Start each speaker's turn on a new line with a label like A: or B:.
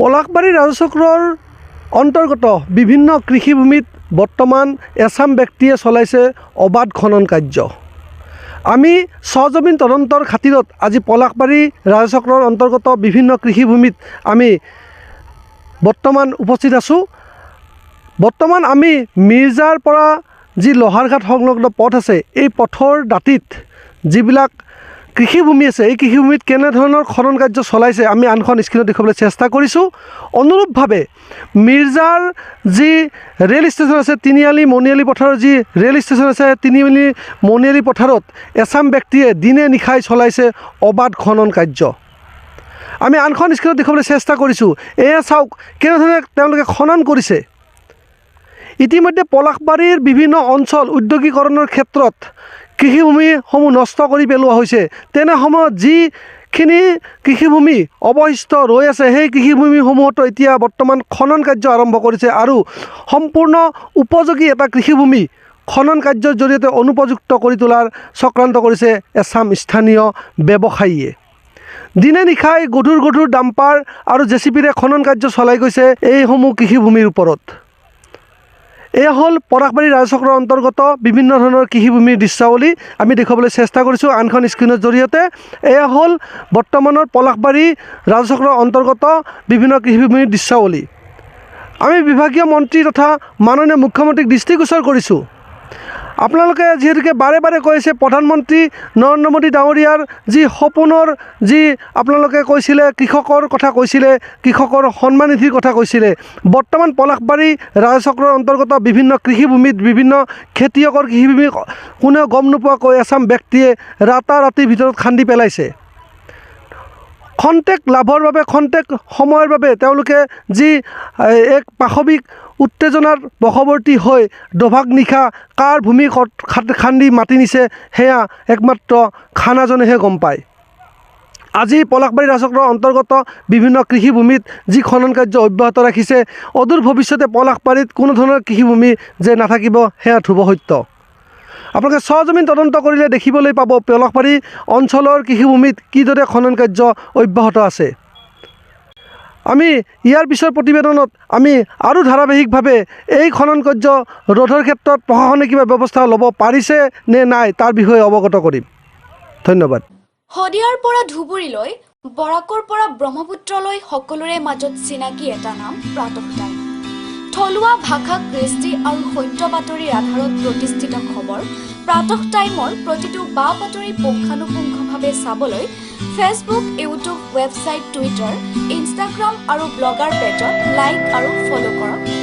A: পলাশবাৰী ৰাজচক্ৰৰ অন্তৰ্গত বিভিন্ন কৃষিভূমিত বৰ্তমান এছাম ব্যক্তিয়ে চলাইছে অবাধ খনন কাৰ্য। আমি সজমিন তদন্তৰ খাতিৰত আজি পলাশবাৰী ৰাজচক্ৰৰ অন্তৰ্গত বিভিন্ন কৃষিভূমিত আমি বৰ্তমান উপস্থিত আছোঁ। বৰ্তমান আমি মিৰ্জাৰ পৰা যি লোহাৰঘাট সংলগ্ন পথ আছে, এই পথৰ দাঁতিত যিবিলাক কৃষিভূমি আছে, এই কৃষিভূমিত কেনেধৰণৰ খনন কাৰ্য চলাইছে আমি আনখন স্ক্ৰীণত দেখুৱাবলৈ চেষ্টা কৰিছোঁ। অনুৰূপভাৱে মিৰ্জাৰ যি ৰেল ষ্টেচন আছে, তিনিআলি মণিআলি পথাৰৰ যি ৰেল ষ্টেচন আছে, তিনিআলি মণিআলি পথাৰত এছাম ব্যক্তিয়ে দিনে নিশাই চলাইছে অবাধ খনন কাৰ্য। আমি আনখন স্ক্ৰীণত দেখুৱাবলৈ চেষ্টা কৰিছোঁ। এয়া চাওক কেনেধৰণে তেওঁলোকে খনন কৰিছে। ইতিমধ্যে পলাশবাৰীৰ বিভিন্ন অঞ্চল উদ্যোগীকৰণৰ ক্ষেত্ৰত কৃষিভূমিসমূহ নষ্ট কৰি পেলোৱা হৈছে। তেনে সময়ত যিখিনি কৃষিভূমি অৱশিষ্ট ৰৈ আছে, সেই কৃষিভূমিসমূহতো এতিয়া বৰ্তমান খনন কাৰ্য আৰম্ভ কৰিছে আৰু সম্পূৰ্ণ উপযোগী এটা কৃষিভূমি খনন কাৰ্যৰ জৰিয়তে অনুপযুক্ত কৰি তোলাৰ চক্ৰান্ত কৰিছে এছাম স্থানীয় ব্যৱসায়ীয়ে। দিনে নিশাই গধুৰ ডাম্পাৰ আৰু জেচিপিৰে খনন কাৰ্য চলাই গৈছে এইসমূহ কৃষিভূমিৰ ওপৰত। এয়া হ'ল পলাশবাৰী ৰাজচক্ৰৰ অন্তৰ্গত বিভিন্ন ধৰণৰ কৃষিভূমিৰ দৃশ্যাৱলী আমি দেখুৱাবলৈ চেষ্টা কৰিছোঁ আনখন স্ক্ৰীণৰ জৰিয়তে। এয়া হ'ল বৰ্তমানৰ পলাশবাৰী ৰাজচক্ৰৰ অন্তৰ্গত বিভিন্ন কৃষিভূমিৰ দৃশ্যাৱলী। আমি বিভাগীয় মন্ত্ৰী তথা মাননীয় মুখ্যমন্ত্ৰীক দৃষ্টিগোচৰ কৰিছোঁ। আপোনালোকে যিহেতুকে বাৰে বাৰে কৈ আছে প্ৰধানমন্ত্ৰী নৰেন্দ্ৰ মোদী ডাঙৰীয়াৰ যি সপোনৰ যি আপোনালোকে কৈছিলে, কৃষকৰ কথা কৈছিলে, কৃষকৰ সন্মান নিধিৰ কথা কৈছিলে, বৰ্তমান পলাশবাৰী ৰাজচক্ৰৰ অন্তৰ্গত বিভিন্ন কৃষিভূমিত বিভিন্ন খেতিয়কৰ কৃষিভূমি কোনেও গম নোপোৱাকৈ এছাম ব্যক্তিয়ে ৰাতাৰাতিৰ ভিতৰত খান্দি পেলাইছে। খন্তেক লাভৰ বাবে, খন্তেক সময়ৰ বাবে তেওঁলোকে যি এক পাশৱিক উত্তেজনাৰ বশৱৰ্তী হৈ দোভাগ নিশা কাৰ ভূমি খান্দি মাতি নিছে সেয়া একমাত্ৰ খানাজনেহে গম পায়। আজি পলাশবাৰী ৰাজচক্ৰৰ অন্তৰ্গত বিভিন্ন কৃষিভূমিত যি খনন কাৰ্য অব্যাহত ৰাখিছে, অদূৰ ভৱিষ্যতে পলাশবাৰীত কোনো ধৰণৰ কৃষিভূমি যে নাথাকিব সেয়া ধ্ৰুৱ সত্য। আপোনালোকে সজমিন তদন্ত কৰিলে দেখিবলৈ পাব পলাশবাৰী অঞ্চলৰ কৃষিভূমিত কিদৰে খনন কাৰ্য অব্যাহত আছে। আমি ইয়াৰ পিছৰ প্ৰতিবেদনত আমি আৰু ধাৰাবাহিকভাৱে এই খনন কাৰ্য ৰোধৰ ক্ষেত্ৰত প্ৰশাসনে কিবা ব্যৱস্থা ল'ব পাৰিছে নে নাই তাৰ বিষয়ে অৱগত কৰিম। ধন্যবাদ।
B: শদিয়াৰ পৰা ধুবুৰীলৈ, বৰাকৰ পৰা ব্ৰহ্মপুত্ৰলৈ সকলোৰে মাজত চিনাকি এটা নাম প্ৰাতঃ টাইম। থলুৱা ভাষা, কৃষ্টি আৰু সত্য বাতৰিৰ আধাৰত প্ৰতিষ্ঠিত খবৰ প্ৰাতঃ টাইমৰ প্ৰতিটো বা বাতৰি পুংখানুপুংখভাৱে চাবলৈ Facebook, YouTube, website, Twitter, Instagram আৰু ব্লগাৰ পেজত লাইক আৰু ফ'ল' কৰক।